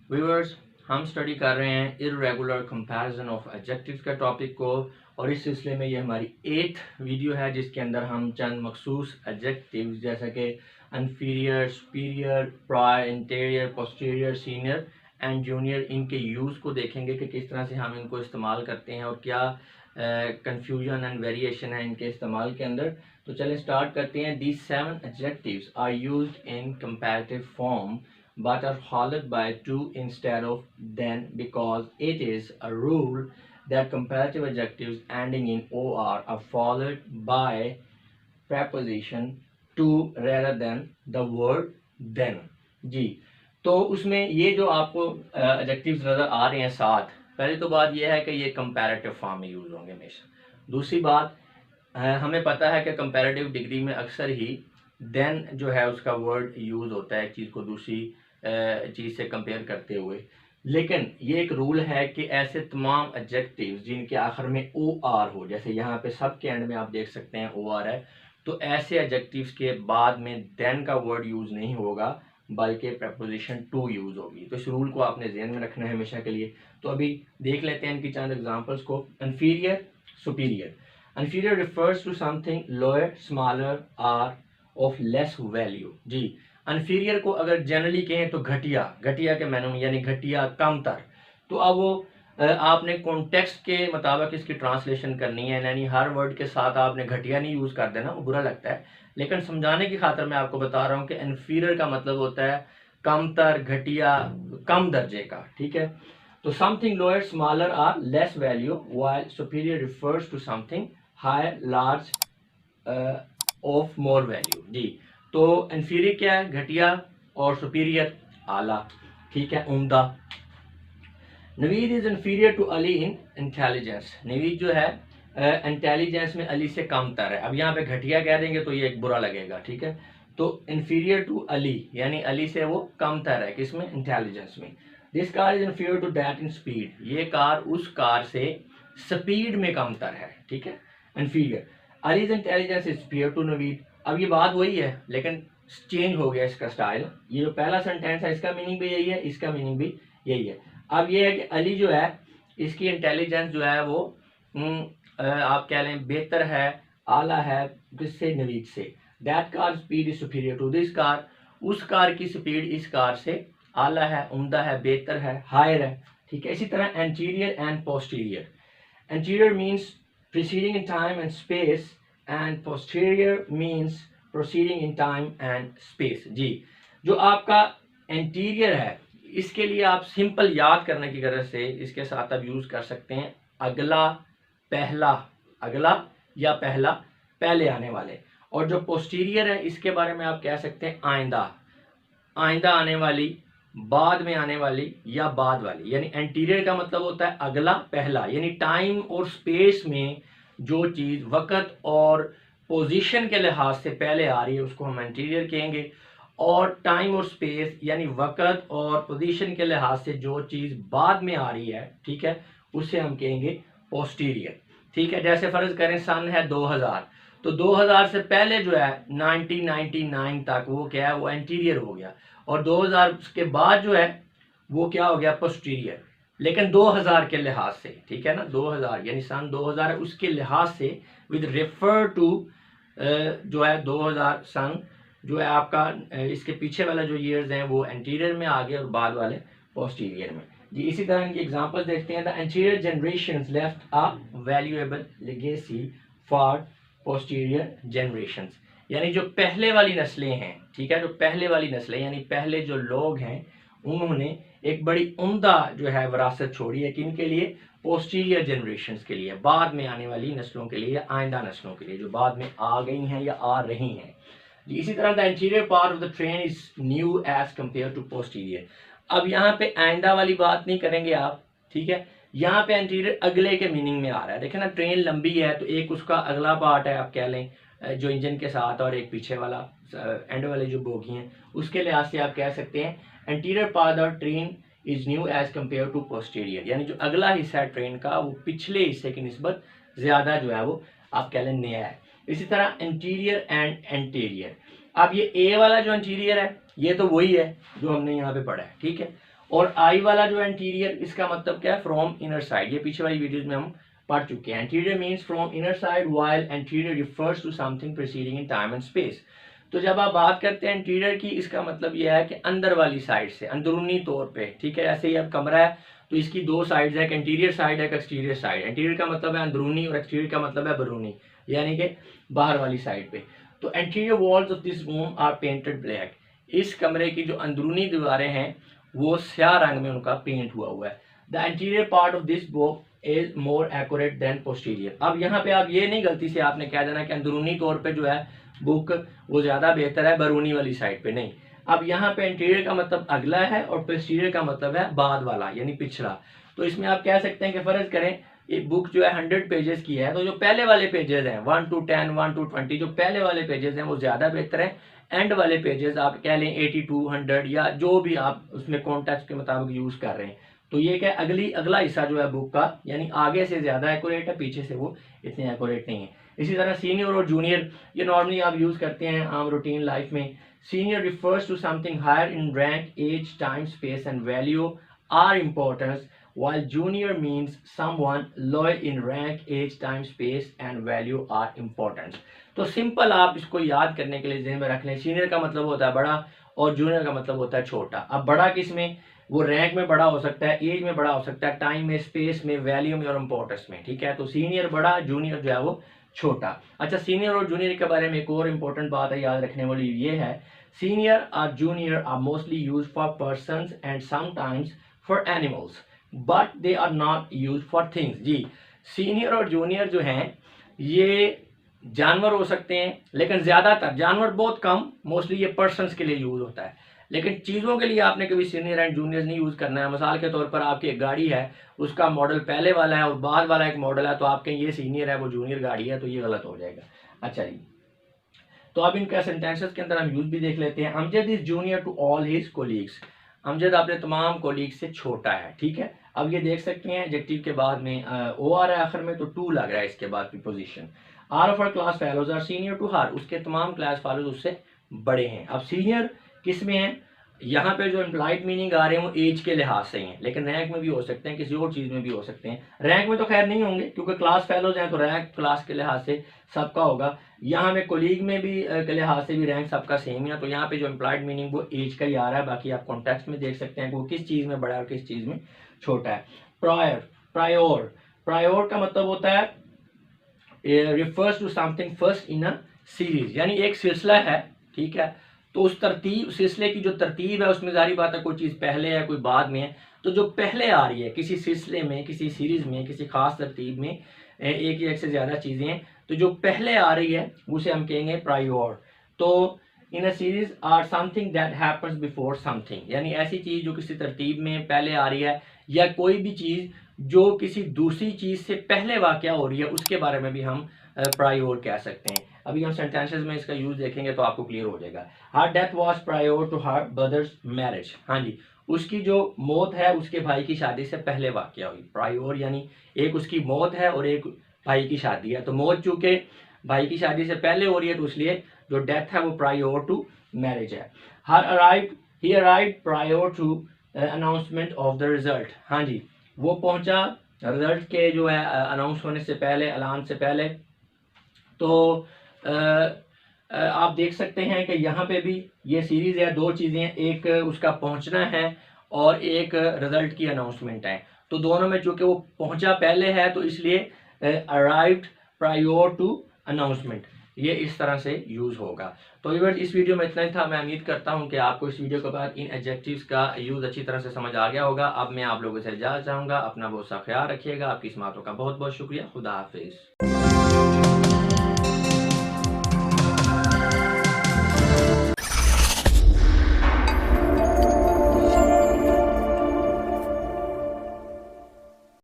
Viewers, हम study कर रहे हैं इर्रेगुलर कंपैरिजन ऑफ एडजेक्टिव्स का टॉपिक को, और इस सिलसिले में ये हमारी 8th वीडियो है जिसके अंदर हम चंद मखसूस एडजेक्टिव्स जैसे कि inferior, superior, prior, interior, posterior, senior and junior, इनके यूज़ को देखेंगे कि किस तरह से हम इनको इस्तेमाल करते हैं और क्या कन्फ्यूजन एंड वेरिएशन है इनके इस्तेमाल के अंदर। तो चलें स्टार्ट करते हैं। These 7 adjectives are used in comparative form but are followed by to instead of then, because it is a rule that comparative adjectives ending in or are followed by preposition to rather than the word then। जी, तो उसमें ये जो आपको adjectives नज़र आ रहे हैं साथ, पहली तो बात यह है कि ये कंपैरेटिव फॉर्म में यूज़ होंगे हमेशा। दूसरी बात, हमें पता है कि कंपैरेटिव डिग्री में अक्सर ही देन जो है उसका वर्ड यूज़ होता है एक चीज़ को दूसरी चीज़ से कंपेयर करते हुए। लेकिन ये एक रूल है कि ऐसे तमाम एडजेक्टिव्स जिनके आखिर में ओ आर हो, जैसे यहाँ पे सब के एंड में आप देख सकते हैं ओ आर है, तो ऐसे एडजेक्टिव्स के बाद में देन का वर्ड यूज़ नहीं होगा बल्कि प्रपोजिशन टू यूज़ होगी। तो इस रूल को आपने ध्यान में रखना है हमेशा के लिए। तो अभी देख लेते हैं इनकी चंद एग्जाम्पल्स को। Inferior, superior. Inferior refers to something lower, smaller or of less value। जी, inferior को अगर जनरली कहें तो घटिया, घटिया के मायने में यानी घटिया, कमतर। तो अब वो आपने कॉन्टेक्स्ट के मुताबिक इसकी ट्रांसलेशन करनी है, यानी हर वर्ड के साथ आपने घटिया नहीं यूज़ कर देना, वो बुरा लगता है। लेकिन समझाने की खातिर मैं आपको बता रहा हूँ कि inferior का मतलब होता है कमतर, घटिया, कम दर्जे का। ठीक है, तो समथिंग लोअर, स्मॉलर और less value, while superior refers to something higher, large, of more value. जी, तो इन्फीरियर क्या है? घटिया, और सुपीरियर आला। ठीक है, उम्दा। Naveed is inferior to Ali in intelligence. Naveed जो है इंटेलिजेंस में अली से कम तर है। अब यहाँ पे घटिया कह देंगे तो ये एक बुरा लगेगा। ठीक है, तो इन्फीरियर टू अली यानी अली से वो कम तर है, किसमें? इंटेलिजेंस में। This car is inferior to that in speed. ये कार उस कार से स्पीड में कम तर है। ठीक है, inferior. Ali's intelligence is superior to Naveed. अब ये बात वही है लेकिन चेंज हो गया इसका स्टाइल। ये जो पहला सेंटेंस है इसका मीनिंग भी यही है, इसका मीनिंग भी यही है। अब ये है कि अली जो है इसकी इंटेलिजेंस जो है वो आप कह लें बेहतर है, आला है, किससे? नवीद से। That car speed is superior to this car. उस कार की स्पीड इस कार से आला है, उम्दा है, बेहतर है, हायर है। ठीक है, इसी तरह anterior and posterior. Anterior means preceding in time and space and posterior means proceeding in time and space। जी, जो आपका anterior है इसके लिए आप सिंपल याद करने की गरज से इसके साथ आप यूज़ कर सकते हैं अगला, पहला, अगला या पहला, पहले आने वाले। और जो पोस्टीरियर है इसके बारे में आप कह सकते हैं आइंदा, आइंदा आने वाली, बाद में आने वाली या बाद वाली। यानी एंटीरियर का मतलब होता है अगला, पहला, यानी टाइम और स्पेस में जो चीज़ वक़्त और पोजीशन के लिहाज से पहले आ रही है उसको हम एंटीरियर कहेंगे। और टाइम और स्पेस यानी वक़्त और पोजीशन के लिहाज से जो चीज़ बाद में आ रही है, ठीक है, उसे हम कहेंगे पोस्टीरियर। ठीक है, जैसे फ़र्ज़ करें सन है 2000, तो 2000 से पहले जो है 1999 तक वो क्या है? वो एंटीरियर हो गया। और 2000 के बाद जो है वो क्या हो गया? पोस्टीरियर। लेकिन 2000 के लिहाज से, ठीक है ना, 2000 यानी सन 2000 है उसके लिहाज से विद रेफर टू जो है 2000 सन जो है आपका इसके पीछे वाला जो ईयर्स हैं वो एंटीरियर में आ गए और बाद वाले पोस्टीरियर में। जी, इसी तरह इनकी एग्जांपल्स देखते हैं। The anterior generations left a valuable legacy for posterior generations. यानी जो पहले वाली नस्लें हैं, ठीक है, जो पहले वाली नस्लें यानी पहले जो लोग हैं उन्होंने एक बड़ी उम्दा जो है विरासत छोड़ी है, किन के लिए? पोस्टीरियर जनरेशंस के लिए, बाद में आने वाली नस्लों के लिए या आइंदा नस्लों के लिए जो बाद में आ गई हैं या आ रही हैं। इसी तरह the interior part of the train is new as compare to posterior. अब यहाँ पे आइंदा वाली बात नहीं करेंगे आप, ठीक है, यहाँ पे इंटीरियर अगले के मीनिंग में आ रहा है। देखें ना, ट्रेन लंबी है तो एक उसका अगला पार्ट है आप कह लें जो इंजन के साथ, और एक पीछे वाला एंड वाले जो बोगी हैं उसके लिहाज से आप कह सकते हैं interior part of train is new as compare to posterior. यानी जो अगला हिस्सा है ट्रेन का वो पिछले हिस्से की निस्बत ज़्यादा जो है वो आप कह लें नया है। इसी तरह इंटीरियर एंड एंटीरियर। अब ये ए वाला जो इंटीरियर है ये तो वही है जो हमने यहाँ पे पढ़ा है, ठीक है। और आई वाला जो इंटीरियर, इसका मतलब क्या है, फ्रॉम इनर साइड। ये पीछे वाली वीडियोज में हम पढ़ चुके हैं। Interior means from inner side, while interior refers to something preceding in time and space. तो जब आप बात करते हैं इंटीरियर की, इसका मतलब यह है कि अंदर वाली साइड से, अंदरूनी तौर पे, ठीक है। ऐसे ही अब कमरा है तो इसकी दो साइड्स है, एक इंटीरियर साइड है, एक एक्सटीरियर साइड। इंटीरियर का मतलब है अंदरूनी और एक्सटीरियर का मतलब है बैरूनी, यानी कि बाहर वाली साइड पे। तो interior walls of this room are painted black. इस कमरे की जो अंदरूनी दीवारें हैं वो स्याह रंग में उनका पेंट हुआ है। The interior part of this book is more accurate then posterior. अब यहाँ पे आप ये नहीं गलती से आपने कह देना कि अंदरूनी तौर पे जो है बुक वो ज़्यादा बेहतर है बैरूनी वाली साइड पे, नहीं। अब यहाँ पे इंटीरियर का मतलब अगला है और पोस्टीरियर का मतलब है बाद वाला, यानी पिछला। तो इसमें आप कह सकते हैं कि फर्ज करें ये बुक जो है 100 पेजेस की है, तो जो पहले वाले पेजेस हैं 1 to 10, 1 to 20, जो पहले वाले पेजेस हैं वो ज़्यादा बेहतर है। एंड वाले पेजेस आप कह लें 82, 100 या जो भी आप उसमें कॉन्टेक्स्ट के मुताबिक यूज़ कर रहे हैं। तो ये क्या, अगला हिस्सा जो है बुक का, यानी आगे से ज़्यादा एक्यूरेट है, पीछे से वो इतने एक्यूरेट नहीं है। इसी तरह सीनियर और जूनियर, ये नॉर्मली आप यूज़ करते हैं आम रूटीन लाइफ में। Senior refers to something higher in rank, age, time, space and value or importance, while junior means someone lower in rank, age, time, space and value are important। तो simple आप इसको याद करने के लिए ज़हन में रख लें, सीनियर का मतलब होता है बड़ा और जूनियर का मतलब होता है छोटा। अब बड़ा किस में, वो रैंक में बड़ा हो सकता है, एज में बड़ा हो सकता है, टाइम में, स्पेस में, वैल्यू में और इंपॉर्टेंस में, ठीक है। तो सीनियर बड़ा, जूनियर जो है वो छोटा। अच्छा, सीनियर और जूनियर के बारे में एक और इम्पोर्टेंट बात है याद रखने वाली, ये है सीनियर और junior are mostly use for persons and sometimes for animals but they are not use for things. जी, सीनियर और जूनियर जो हैं ये जानवर हो सकते हैं, लेकिन ज़्यादातर जानवर बहुत कम, मोस्टली ये पर्सन्स के लिए यूज़ होता है। लेकिन चीज़ों के लिए आपने कभी सीनियर एंड जूनियर नहीं यूज़ करना है। मिसाल के तौर पर आपकी एक गाड़ी है, उसका मॉडल पहले वाला है और बाद वाला एक मॉडल है, तो आपके ये सीनियर है वो जूनियर गाड़ी है, तो ये गलत हो जाएगा। अच्छा जी, तो अब इनका सेंटेंसेस के अंदर हम यूज भी देख लेते हैं। Amjad is junior to all his colleagues. Amjad अपने तमाम कोलीग से छोटा है, ठीक है। अब ये देख सकते हैं एडजेक्टिव के बाद में ओ आ रहा है आखिर में, तो टू लग रहा है इसके बाद preposition. All of her class fellows are senior to her, उसके तमाम क्लास फेलोज उससे बड़े हैं। अब सीनियर किस में है, यहाँ पे जो इम्प्लाइड मीनिंग आ रहे हैं वो एज के लिहाज से हैं, लेकिन रैंक में भी हो सकते हैं, किसी और चीज़ में भी हो सकते हैं। रैंक में तो खैर नहीं होंगे क्योंकि क्लास फेलोज हैं, तो रैंक क्लास के लिहाज से सबका होगा। यहाँ में कोलीग में भी के लिहाज से भी रैंक सबका सेम है, तो यहाँ पे जो इम्प्लाइड मीनिंग वो एज का ही आ रहा है। बाकी आप कॉन्टेक्स्ट में देख सकते हैं कि वो किस चीज़ में बड़ा है और किस चीज़ में छोटा है। प्रायर, प्रायोर, प्रायोर का मतलब होता है refers to something first in a series, यानी एक सिलसिला है, ठीक है। तो उस तरतीब, सिलसिले की जो तरतीब है उसमें जारी बात है कोई चीज़ पहले है कोई बाद में है, तो जो पहले आ रही है किसी सिलसिले में, किसी सीरीज में, किसी खास तरतीब में, एक या एक से ज़्यादा चीज़ें हैं, तो जो पहले आ रही है उसे हम कहेंगे प्रायोर। तो in a series are something that happens before something, यानी ऐसी चीज़ जो किसी तरतीब में पहले आ रही है, या कोई भी चीज़ जो किसी दूसरी चीज़ से पहले वाक़या हो रही है, उसके बारे में भी हम प्रायोर कह सकते हैं। अभी हम सेंटेंसेस में इसका यूज देखेंगे तो आपको क्लियर हो जाएगा। Her death was prior to her brother's marriage, हाँ जी, उसकी जो मौत है उसके भाई की शादी से पहले वाक़या हुई। प्रायोर यानी एक उसकी मौत है और एक भाई की शादी है, तो मौत चूंकि भाई की शादी से पहले हो रही है तो इसलिए जो डेथ है वो प्रायोर टू मैरिज है। He arrived prior to announcement of the result, हाँ जी, वो पहुंचा रिजल्ट के जो है अनाउंस होने से पहले, ऐलान से पहले। तो आप देख सकते हैं कि यहाँ पे भी ये सीरीज है, दो चीज़ें, एक उसका पहुँचना है और एक रिजल्ट की अनाउंसमेंट है। तो दोनों में चूँकि वो पहुँचा पहले है तो इसलिए अराइव्ड प्रायोर टू अनाउंसमेंट, ये इस तरह से यूज़ होगा। तो व्यूअर्स, इस वीडियो में इतना ही था। मैं उम्मीद करता हूँ कि आपको इस वीडियो के बाद इन एडजेक्टिव्स का यूज़ अच्छी तरह से समझ आ गया होगा। अब मैं आप लोगों से इजाज़त चाहूँगा, अपना बहुत सा ख्याल रखिएगा। आपकी इस बातों का बहुत बहुत शुक्रिया। खुदा हाफिज़।